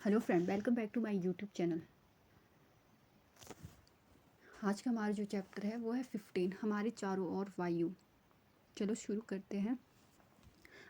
Hello friend, welcome back to my YouTube channel. आज का हमारा जो चैप्टर है वो है 15, हमारे चारों ओर वायु। चलो शुरू करते हैं।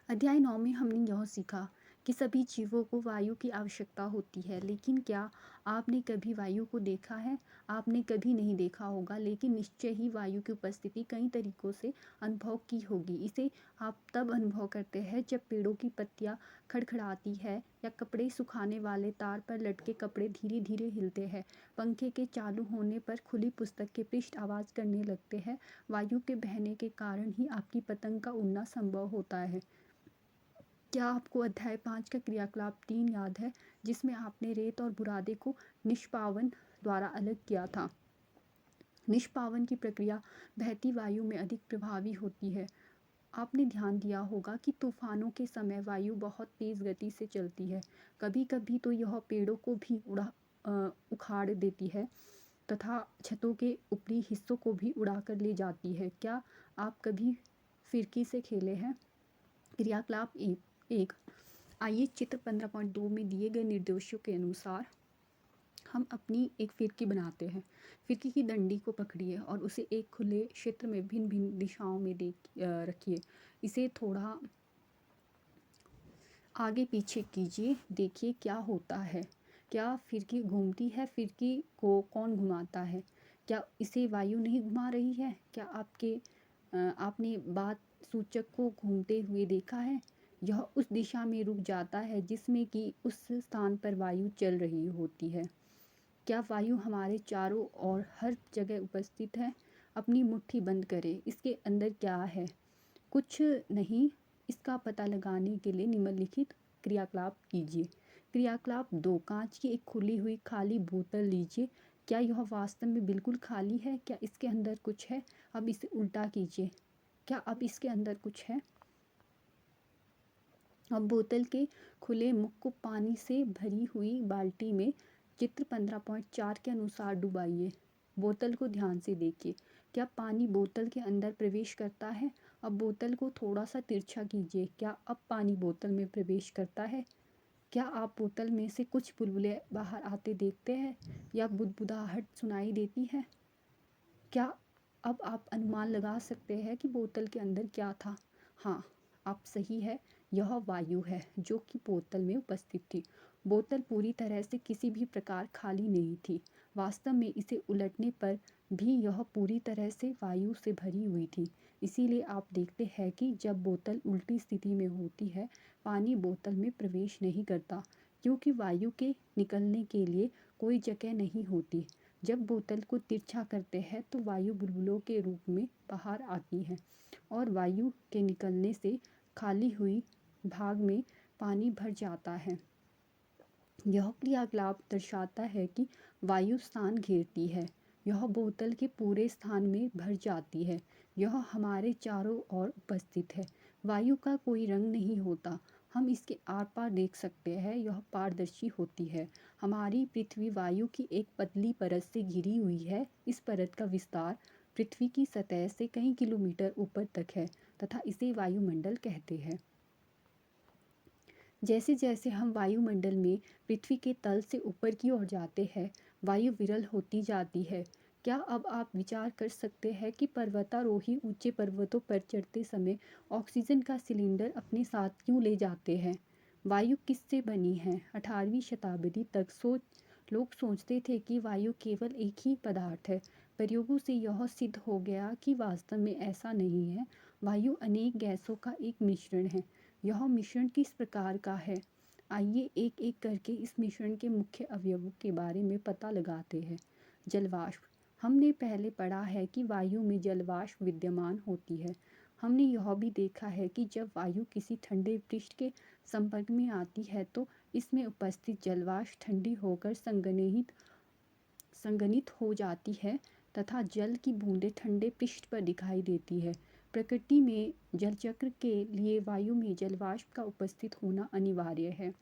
अध्याय 9 में हमने यह सीखा कि सभी जीवों को वायु की आवश्यकता होती है, लेकिन क्या आपने कभी वायु को देखा है? आपने कभी नहीं देखा होगा, लेकिन निश्चय ही वायु की उपस्थिति कई तरीकों से अनुभव की होगी। इसे आप तब अनुभव करते हैं जब पेड़ों की पत्तियां खड़खड़ाती है या कपड़े सुखाने वाले तार पर लटके कपड़े धीरे धीरे हिलते हैं, पंखे के चालू होने पर खुली पुस्तक के पृष्ठ आवाज़ करने लगते हैं। वायु के बहने के कारण ही आपकी पतंग का उड़ना संभव होता है। क्या आपको अध्याय 5 का क्रियाकलाप 3 याद है, जिसमें आपने रेत और बुरादे को निष्पावन द्वारा अलग किया था? निष्पावन की प्रक्रिया बहती वायु में अधिक प्रभावी होती है। आपने ध्यान दिया होगा कि तूफानों के समय वायु बहुत तेज़ गति से चलती है। कभी कभी तो यह पेड़ों को भी उखाड़ देती है तथा छतों के ऊपरी हिस्सों को भी उड़ा कर ले जाती है। क्या आप कभी फिरकी से खेले हैं? क्रियाकलाप 1। आइए चित्र 15.2 में दिए गए निर्देशों के अनुसार हम अपनी एक फिरकी बनाते हैं। फिरकी की डंडी को पकड़िए और उसे एक खुले क्षेत्र में भिन्न भिन्न दिशाओं में रखिए। इसे थोड़ा आगे पीछे कीजिए, देखिए क्या होता है। क्या फिरकी घूमती है? फिरकी को कौन घुमाता है? क्या इसे वायु नहीं घुमा रही है? क्या आपने बात सूचक को घूमते हुए देखा है? यह उस दिशा में रुक जाता है जिसमें कि उस स्थान पर वायु चल रही होती है। क्या वायु हमारे चारों ओर हर जगह उपस्थित है? अपनी मुट्ठी बंद करें, इसके अंदर क्या है? कुछ नहीं। इसका पता लगाने के लिए निम्नलिखित क्रियाकलाप कीजिए। क्रियाकलाप 2। कांच की एक खुली हुई खाली बोतल लीजिए। क्या यह वास्तव में बिल्कुल खाली है? क्या इसके अंदर कुछ है? अब इसे उल्टा कीजिए। क्या अब इसके अंदर कुछ है? अब बोतल के खुले मुख को पानी से भरी हुई बाल्टी में चित्र 15.4 के अनुसार डुबाइए। बोतल को ध्यान से देखिए। क्या पानी बोतल के अंदर प्रवेश करता है? अब बोतल को थोड़ा सा तिरछा कीजिए। क्या अब पानी बोतल में प्रवेश करता है? क्या आप बोतल में से कुछ बुलबुले बाहर आते देखते हैं या बुदबुदाहट सुनाई देती है? क्या अब आप अनुमान लगा सकते हैं कि बोतल के अंदर क्या था? हाँ, आप सही है, यह वायु है जो कि बोतल में उपस्थित थी। बोतल पूरी तरह से किसी भी प्रकार खाली नहीं थी। वास्तव में इसे उलटने पर भी यह पूरी तरह से वायु से भरी हुई थी। इसीलिए आप देखते हैं कि जब बोतल उल्टी स्थिति में होती है, पानी बोतल में प्रवेश नहीं करता, क्योंकि वायु के निकलने के लिए कोई जगह नहीं होती। जब बोतल को तिरछा करते हैं तो वायु बुलबुलों के रूप में बाहर आती है और वायु के निकलने से खाली हुई भाग में पानी भर जाता है। यह क्रियाकलाप दर्शाता है कि वायु स्थान घेरती है। यह बोतल के पूरे स्थान में भर जाती है। यह हमारे चारों ओर उपस्थित है। वायु का कोई रंग नहीं होता। हम इसके आर पार देख सकते हैं। यह पारदर्शी होती है। हमारी पृथ्वी वायु की एक पतली परत से घिरी हुई है। इस परत का विस्तार पृथ्वी की सतह से कई किलोमीटर ऊपर तक है तथा इसे वायुमंडल कहते हैं। जैसे जैसे हम वायुमंडल में पृथ्वी के तल से ऊपर की ओर जाते हैं, वायु विरल होती जाती है। क्या अब आप विचार कर सकते हैं कि पर्वतारोही ऊंचे पर्वतों पर चढ़ते समय ऑक्सीजन का सिलेंडर अपने साथ क्यों ले जाते हैं? वायु किससे बनी है? 18वीं शताब्दी तक लोग सोचते थे कि वायु केवल एक ही पदार्थ है। प्रयोगों से यह सिद्ध हो गया कि वास्तव में ऐसा नहीं है। वायु अनेक गैसों का एक मिश्रण है। यह मिश्रण किस प्रकार का है? आइए एक एक करके इस मिश्रण के मुख्य अवयवों के बारे में पता लगाते हैं। जलवाष्प। हमने पहले पढ़ा है कि वायु में जलवाष्प विद्यमान होती है। हमने यह भी देखा है कि जब वायु किसी ठंडे पृष्ठ के संपर्क में आती है तो इसमें उपस्थित जलवाष्प ठंडी होकर संघनित हो जाती है तथा जल की बूंदें ठंडे पृष्ठ पर दिखाई देती है। प्रकृति में जलचक्र के लिए वायु में जलवाष्प का उपस्थित होना अनिवार्य है।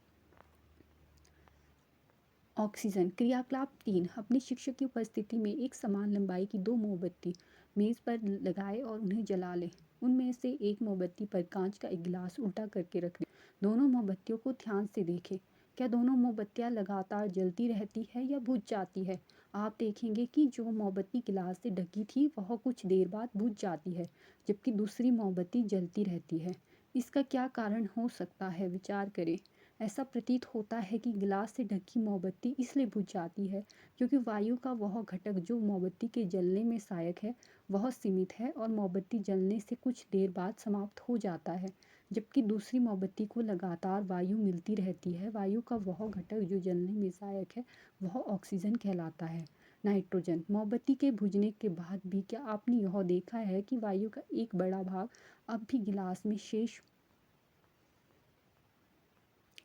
ऑक्सीजन। क्रियाकलाप 3। अपने शिक्षक की उपस्थिति में एक समान लंबाई की 2 मोमबत्ती मेज पर लगाए और उन्हें जला लें। उनमें से एक मोमबत्ती पर कांच का एक गिलास उल्टा करके रख दें। दोनों मोमबत्तियों को ध्यान से देखें। क्या दोनों मोमबत्तियाँ लगातार जलती रहती है या बुझ जाती है? आप देखेंगे कि जो मोमबत्ती गिलास से ढकी थी वह कुछ देर बाद बुझ जाती है, जबकि दूसरी मोमबत्ती जलती रहती है। इसका क्या कारण हो सकता है, विचार करें। ऐसा प्रतीत होता है कि गिलास से ढकी मोमबत्ती इसलिए बुझ जाती है क्योंकि वायु का वह घटक जो मोमबत्ती के जलने में सहायक है वह सीमित है और मोमबत्ती जलने से कुछ देर बाद समाप्त हो जाता है, जबकि दूसरी मोमबत्ती को लगातार वायु मिलती रहती है। वायु का वह घटक जो जलने में सहायक है वह ऑक्सीजन कहलाता है। नाइट्रोजन। मोमबत्ती के बुझने के बाद भी क्या आपने यह देखा है कि वायु का एक बड़ा भाग अब भी गिलास में शेष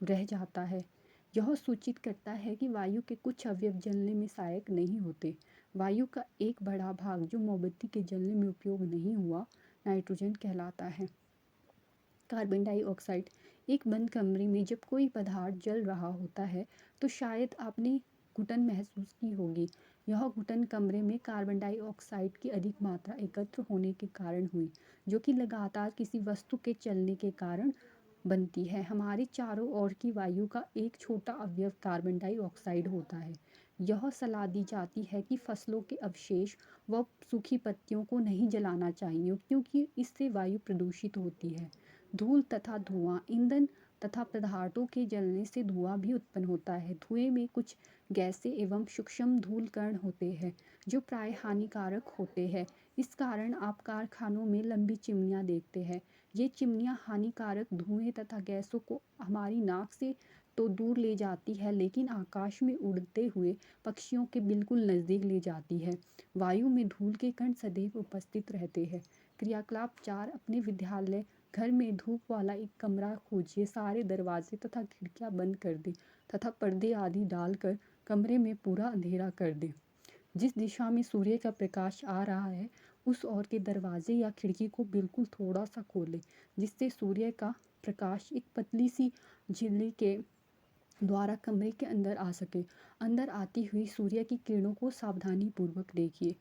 रह जाता है? यह सूचित करता है कि वायु के कुछ अवयव जलने में सहायक नहीं होते। वायु का एक बड़ा भाग जो मोमबत्ती के जलने में उपयोग नहीं हुआ, नाइट्रोजन कहलाता है। Carbon dioxide. एक बंद कमरे में जब कोई पदार्थ जल रहा होता है तो शायद आपने घुटन महसूस की होगी। यह घुटन कमरे में कार्बन डाइऑक्साइड की अधिक मात्रा एकत्र होने के कारण हुई, जो कि लगातार किसी वस्तु के चलने के कारण बनती है। हमारे चारों ओर की वायु का एक छोटा अवयव कार्बन डाइऑक्साइड होता है। यह सलाह दी जाती है कि फसलों के अवशेष व सूखी पत्तियों को नहीं जलाना चाहिए क्योंकि इससे वायु प्रदूषित होती है। धूल तथा धुआं। ईंधन तथा पदार्थों के जलने से धुआं भी उत्पन्न होता है। धुएं में कुछ गैसें एवं सूक्ष्म धूल कण होते हैं जो प्राय हानिकारक होते हैं। इस कारण आप कारखानों में लंबी चिमनियां देखते हैं। ये चिमनियां हानिकारक धुएं तथा गैसों को हमारी नाक से तो दूर ले जाती है, लेकिन आकाश में उड़ते हुए पक्षियों के बिल्कुल नज़दीक ले जाती है। वायु में धूल के कण सदैव उपस्थित रहते हैं। क्रियाकलाप 4। अपने विद्यालय घर में धूप वाला एक कमरा खोजिए। सारे दरवाजे तथा खिड़कियां बंद कर दें तथा पर्दे आदि डालकर कमरे में पूरा अंधेरा कर दें। जिस दिशा में सूर्य का प्रकाश आ रहा है उस ओर के दरवाजे या खिड़की को बिल्कुल थोड़ा सा खोलें, जिससे सूर्य का प्रकाश एक पतली सी झिल्ली के द्वारा कमरे के अंदर आ सके। अंदर आती हुई सूर्य की किरणों को सावधानी पूर्वक देखिए।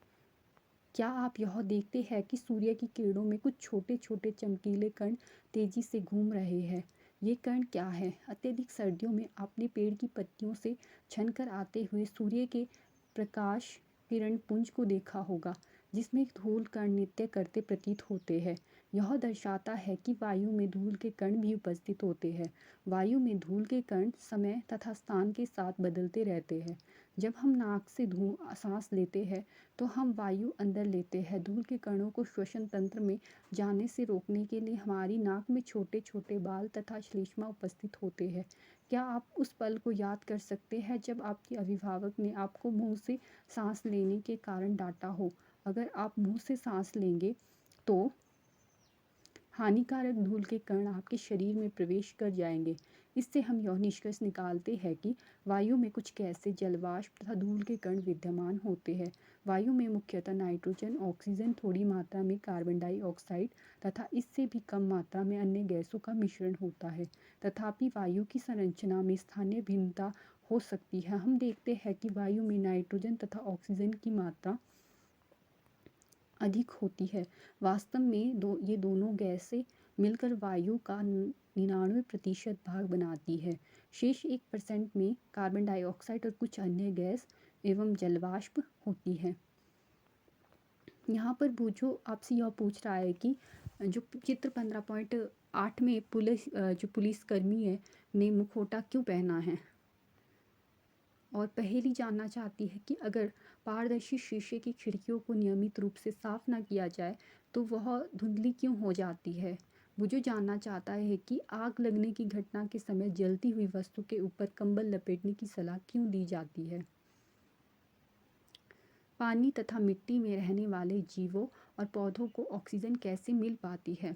क्या आप यह देखते हैं कि सूर्य की किरणों में कुछ छोटे छोटे चमकीले कण तेजी से घूम रहे हैं? ये कण क्या है? अत्यधिक सर्दियों में आपने पेड़ की पत्तियों से छनकर आते हुए सूर्य के प्रकाश किरण पुंज को देखा होगा, जिसमें धूल कण नृत्य करते प्रतीत होते हैं। यह दर्शाता है कि वायु में धूल के कण भी उपस्थित होते हैं। वायु में धूल के कण समय तथा स्थान के साथ बदलते रहते हैं। जब हम नाक से सांस लेते हैं तो हम वायु अंदर लेते हैं। धूल के कणों को श्वसन तंत्र में जाने से रोकने के लिए हमारी नाक में छोटे छोटे बाल तथा श्लेष्मा उपस्थित होते हैं। क्या आप उस पल को याद कर सकते हैं जब आपके अभिभावक ने आपको मुंह से सांस लेने के कारण डांटा हो? अगर आप मुंह से सांस लेंगे तो हानिकारक धूल के कण आपके शरीर में प्रवेश कर जाएंगे। इससे हम यह निष्कर्ष निकालते हैं कि वायु में कुछ गैसें, जलवाष्प तथा धूल के कण विद्यमान होते हैं। वायु में मुख्यतः नाइट्रोजन, ऑक्सीजन, थोड़ी मात्रा में कार्बन डाइऑक्साइड तथा इससे भी कम मात्रा में अन्य गैसों का मिश्रण होता है। तथापि वायु की संरचना में स्थानीय भिन्नता हो सकती है। हम देखते हैं कि वायु में नाइट्रोजन तथा ऑक्सीजन की मात्रा अधिक होती है। वास्तव में ये दोनों गैसें मिलकर वायु का 99% भाग बनाती है। शेष 1% में कार्बन डाइऑक्साइड और कुछ अन्य गैस एवं जलवाष्प होती है। यहाँ पर बूझो आपसे यह पूछ रहा है कि जो चित्र 15.8 में जो पुलिसकर्मी है ने मुखौटा क्यों पहना है, और पहेली जानना चाहती है कि अगर पारदर्शी शीशे की खिड़कियों को नियमित रूप से साफ ना किया जाए तो वह धुंधली क्यों हो जाती है। वो जो जानना चाहता है कि आग लगने की घटना के समय जलती हुई वस्तु के ऊपर कंबल लपेटने की सलाह क्यों दी जाती है। पानी तथा मिट्टी में रहने वाले जीवों और पौधों को ऑक्सीजन कैसे मिल पाती है।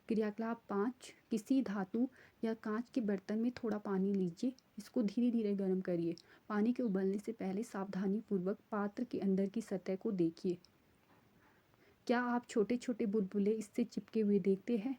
क्रियाकलाप 5। किसी धातु या कांच के बर्तन में थोड़ा पानी लीजिए। इसको धीरे धीरे गर्म करिए। पानी के उबलने से पहले सावधानीपूर्वक पात्र के अंदर की सतह को देखिए। क्या आप छोटे छोटे बुलबुले इससे चिपके हुए देखते हैं?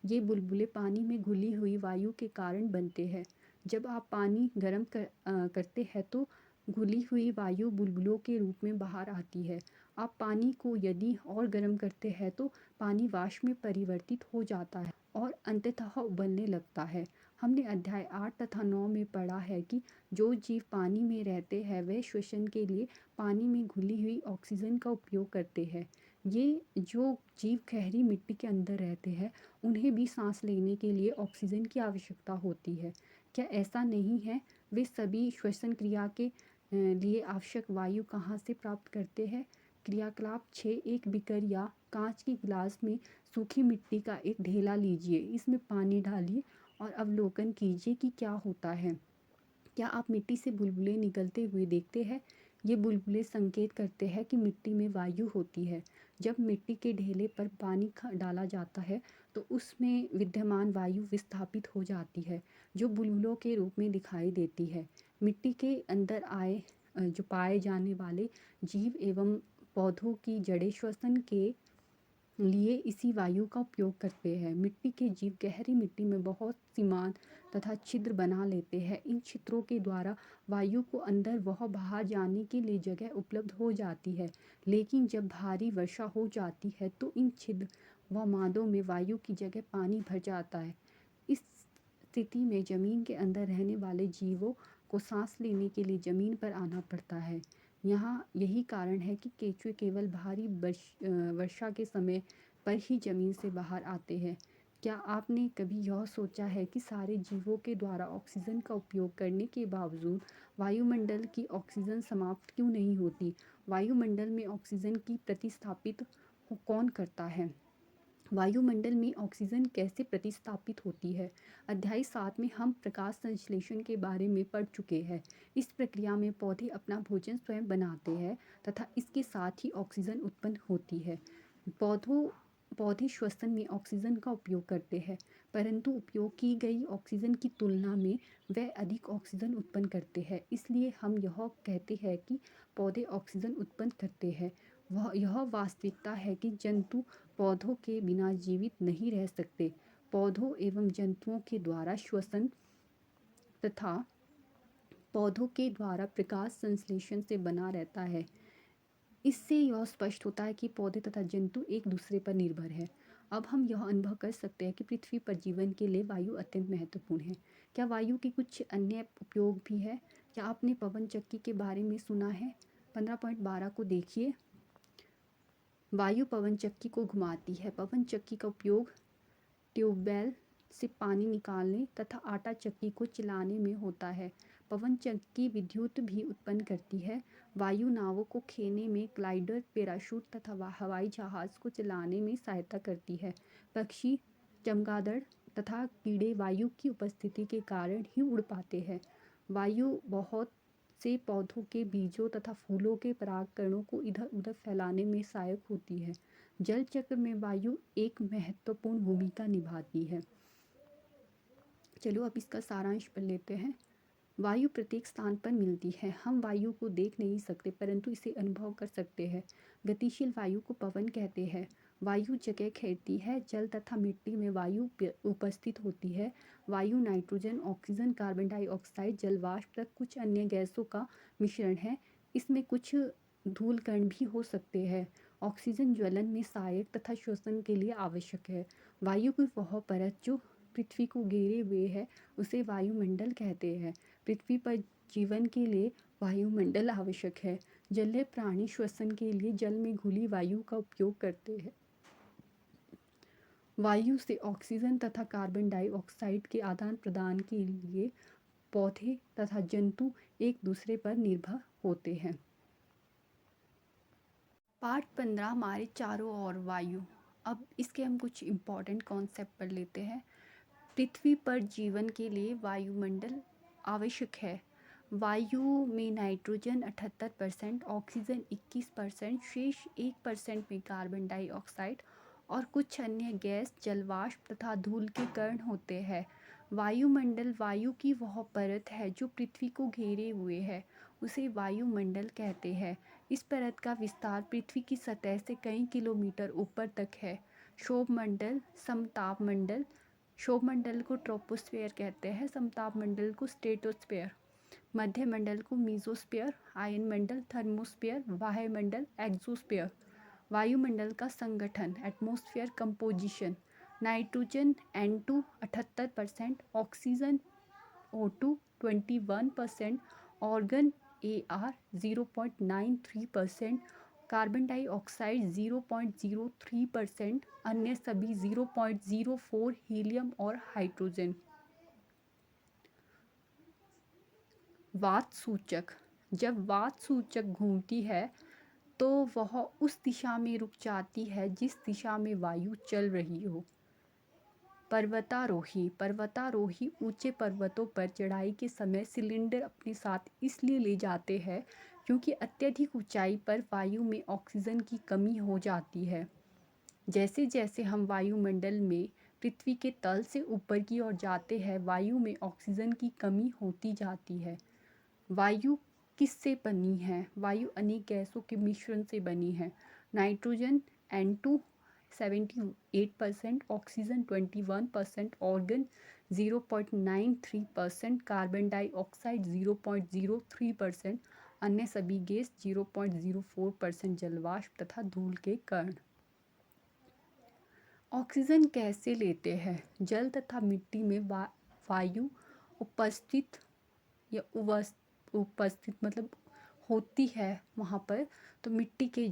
ये बुलबुले पानी में घुली हुई वायु के कारण बनते हैं। जब आप पानी गर्म करते हैं तो घुली हुई वायु बुलबुलों के रूप में बाहर आती है। आप पानी को यदि और गर्म करते हैं तो पानी वाष्प में परिवर्तित हो जाता है और अंततः उबलने लगता है। हमने अध्याय 8 तथा 9 में पढ़ा है कि जो जीव पानी में रहते हैं वे श्वसन के लिए पानी में घुली हुई ऑक्सीजन का उपयोग करते हैं। ये जो जीव गहरी मिट्टी के अंदर रहते हैं उन्हें भी सांस लेने के लिए ऑक्सीजन की आवश्यकता होती है। क्या ऐसा नहीं है? वे सभी श्वसन क्रिया के लिए आवश्यक वायु कहाँ से प्राप्त करते हैं? क्रियाकलाप 6। एक बीकर या कांच के गिलास में सूखी मिट्टी का एक ढेला लीजिए, इसमें पानी डालिए और अवलोकन कीजिए कि क्या होता है। क्या आप मिट्टी से बुलबुले निकलते हुए देखते हैं? ये बुलबुले संकेत करते हैं कि मिट्टी में वायु होती है। जब मिट्टी के ढेले पर पानी डाला जाता है तो उसमें विद्यमान वायु विस्थापित हो जाती है, जो बुलबुलों के रूप में दिखाई देती है। मिट्टी के अंदर जो पाए जाने वाले जीव एवं पौधों की जड़ें श्वसन के लिए इसी वायु का उपयोग करते हैं। मिट्टी के जीव गहरी मिट्टी में बहुत सीमांत तथा छिद्र बना लेते हैं। इन छिद्रों के द्वारा वायु को अंदर व बाहर जाने के लिए जगह उपलब्ध हो जाती है, लेकिन जब भारी वर्षा हो जाती है तो इन छिद्र व मादों में वायु की जगह पानी भर जाता है। इस स्थिति में जमीन के अंदर रहने वाले जीवों को सांस लेने के लिए जमीन पर आना पड़ता है। यहाँ यही कारण है कि केंचुए केवल भारी वर्षा के समय पर ही जमीन से बाहर आते हैं। क्या आपने कभी यह सोचा है कि सारे जीवों के द्वारा ऑक्सीजन का उपयोग करने के बावजूद वायुमंडल की ऑक्सीजन समाप्त क्यों नहीं होती? वायुमंडल में ऑक्सीजन की प्रतिस्थापित कौन करता है? वायुमंडल में ऑक्सीजन कैसे प्रतिस्थापित होती है? अध्याय 7 में हम प्रकाश संश्लेषण के बारे में पढ़ चुके हैं। इस प्रक्रिया में पौधे अपना भोजन स्वयं बनाते हैं तथा इसके साथ ही ऑक्सीजन उत्पन्न होती है। पौधे श्वसन में ऑक्सीजन का उपयोग करते हैं, परंतु उपयोग की गई ऑक्सीजन की तुलना में वे अधिक ऑक्सीजन उत्पन्न करते हैं। इसलिए हम यह कहते हैं कि पौधे ऑक्सीजन उत्पन्न करते हैं। यह वास्तविकता है कि जंतु पौधों के बिना जीवित नहीं रह सकते। पौधों एवं जंतुओं के द्वारा श्वसन तथा पौधों के द्वारा प्रकाश संश्लेषण से बना रहता है। इससे यह स्पष्ट होता है कि पौधे तथा जंतु एक दूसरे पर निर्भर है। अब हम यह अनुभव कर सकते हैं कि पृथ्वी पर जीवन के लिए वायु अत्यंत महत्वपूर्ण है। क्या वायु के कुछ अन्य उपयोग भी है? क्या आपने पवन चक्की के बारे में सुना है? 15.12 को देखिए। वायु पवन चक्की को घुमाती है। पवन चक्की का उपयोग ट्यूबवेल से पानी निकालने तथा आटा चक्की को चलाने में होता है। पवन चक्की विद्युत भी उत्पन्न करती है। वायु नावों को खेने में, ग्लाइडर, पैराशूट तथा हवाई जहाज को चलाने में सहायता करती है। पक्षी, चमगादड़ तथा कीड़े वायु की उपस्थिति के कारण ही उड़ पाते हैं। वायु बहुत से पौधों के बीजों तथा फूलों के परागकणों को इधर उधर फैलाने में सहायक होती है। जल चक्र में वायु एक महत्वपूर्ण भूमिका निभाती है। चलो अब इसका सारांश पढ़ लेते हैं। वायु प्रत्येक स्थान पर मिलती है। हम वायु को देख नहीं सकते परंतु इसे अनुभव कर सकते हैं। गतिशील वायु को पवन कहते हैं। वायु जगह घेरती है। जल तथा मिट्टी में वायु उपस्थित होती है। वायु नाइट्रोजन, ऑक्सीजन, कार्बन डाइऑक्साइड, जलवाष्प तक कुछ अन्य गैसों का मिश्रण है। इसमें कुछ धूल कण भी हो सकते हैं। ऑक्सीजन ज्वलन में सहायक तथा श्वसन के लिए आवश्यक है। वायु की वह परत जो पृथ्वी को घेरे हुए है उसे वायुमंडल कहते हैं। पृथ्वी पर जीवन के लिए वायुमंडल आवश्यक है। जलीय प्राणी श्वसन के लिए जल में घुली वायु का उपयोग करते हैं। वायु से ऑक्सीजन तथा कार्बन डाइऑक्साइड के आदान प्रदान के लिए पौधे तथा जंतु एक दूसरे पर निर्भर होते हैं। पार्ट 15 हमारे चारों ओर वायु। अब इसके हम कुछ इम्पॉर्टेंट कॉन्सेप्ट पढ़ लेते हैं। पृथ्वी पर जीवन के लिए वायुमंडल आवश्यक है। वायु में नाइट्रोजन 78%, ऑक्सीजन 21%, शेष 1% में कार्बन डाइऑक्साइड और कुछ अन्य गैस, जलवाष्प तथा धूल के कण होते हैं। वायुमंडल वायु की वह परत है जो पृथ्वी को घेरे हुए है, उसे वायुमंडल कहते हैं। इस परत का विस्तार पृथ्वी की सतह से कई किलोमीटर ऊपर तक है। क्षोभमंडल, समताप मंडल, क्षोभमंडल को ट्रोपोस्फेयर कहते हैं, समताप मंडल को स्ट्रेटोस्फेयर, मध्य मंडल को मीजोस्फेयर, आयन मंडल थर्मोस्फेयर, वायुमंडल एक्सोस्फेयर। वायुमंडल का संगठन, atmosphere composition. Nitrogen N2 78%, oxygen O2 21%, organ AR 0.93%, carbon dioxide 0.03%, अन्य सभी 0.04, हीलियम और हाइड्रोजन। वात सूचक, जब वात सूचक घूमती है तो वह उस दिशा में रुक जाती है जिस दिशा में वायु चल रही हो। पर्वतारोही ऊंचे पर्वतों पर चढ़ाई के समय सिलेंडर अपने साथ इसलिए ले जाते हैं क्योंकि अत्यधिक ऊंचाई पर वायु में ऑक्सीजन की कमी हो जाती है। जैसे जैसे हम वायुमंडल में पृथ्वी के तल से ऊपर की ओर जाते हैं, वायु में ऑक्सीजन की कमी होती जाती है। वायु किससे बनी है? वायु अनेक गैसों के मिश्रण से बनी है। Nitrogen N2 78%, oxygen 21%, organ 0.93%, carbon dioxide 0.03%, अन्य सभी गैस 0.04%, जलवाष्प तथा धूल के कण। ऑक्सीजन कैसे लेते हैं? जल तथा मिट्टी में वायु उपस्थित या उपस्थित मतलब होती है वहाँ पर, तो मिट्टी के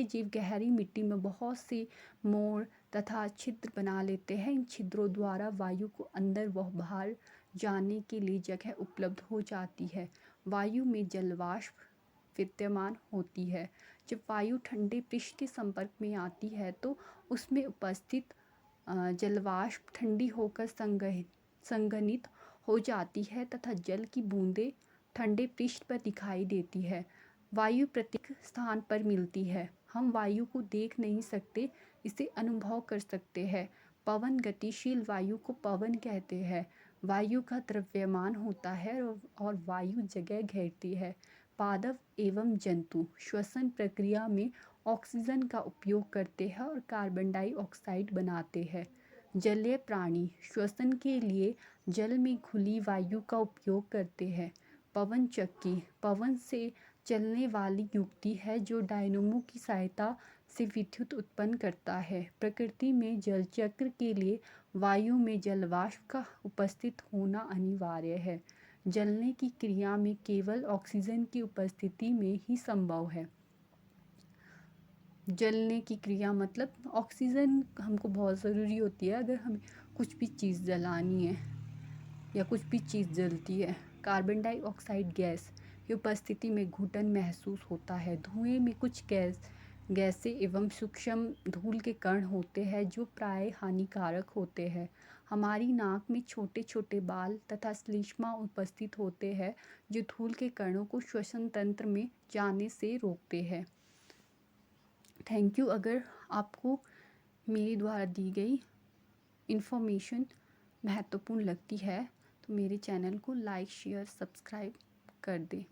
जीव गहरी मिट्टी में बहुत से मोड़ तथा छिद्र बना लेते हैं। इन छिद्रों द्वारा वायु को अंदर व बाहर जाने के लिए जगह उपलब्ध हो जाती है। वायु में जलवाष्प विद्यमान होती है। जब वायु ठंडे पृष्ठ के संपर्क में आती है तो उसमें उपस्थित जलवाष्प ठंडी होकर संघनित हो जाती है तथा जल की बूंदें ठंडे पृष्ठ पर दिखाई देती है। वायु प्रत्येक स्थान पर मिलती है। हम वायु को देख नहीं सकते, इसे अनुभव कर सकते हैं। पवन, गतिशील वायु को पवन कहते हैं। वायु का द्रव्यमान होता है और वायु जगह घेरती है। पादप एवं जंतु श्वसन प्रक्रिया में ऑक्सीजन का उपयोग करते हैं और कार्बन डाइऑक्साइड बनाते हैं। जलीय प्राणी श्वसन के लिए जल में घुली वायु का उपयोग करते हैं। पवन चक्की पवन से चलने वाली युक्ति है जो डायनमो की सहायता से विद्युत उत्पन्न करता है। प्रकृति में जल चक्र के लिए वायु में जलवाष्प का उपस्थित होना अनिवार्य है। जलने की क्रिया में केवल ऑक्सीजन की उपस्थिति में ही संभव है। जलने की क्रिया मतलब ऑक्सीजन हमको बहुत ज़रूरी होती है अगर हमें कुछ भी चीज़ जलानी है या कुछ भी चीज़ जलती है। कार्बन डाइऑक्साइड गैस की उपस्थिति में घुटन महसूस होता है। धुएं में कुछ गैसें एवं सूक्ष्म धूल के कण होते हैं जो प्राय हानिकारक होते हैं। हमारी नाक में छोटे छोटे बाल तथा श्लेष्मा उपस्थित होते हैं जो धूल के कणों को श्वसन तंत्र में जाने से रोकते हैं। Thank you. अगर आपको मेरे द्वारा दी गई इन्फॉर्मेशन महत्वपूर्ण लगती है तो मेरे चैनल को लाइक, शेयर, सब्सक्राइब कर दें।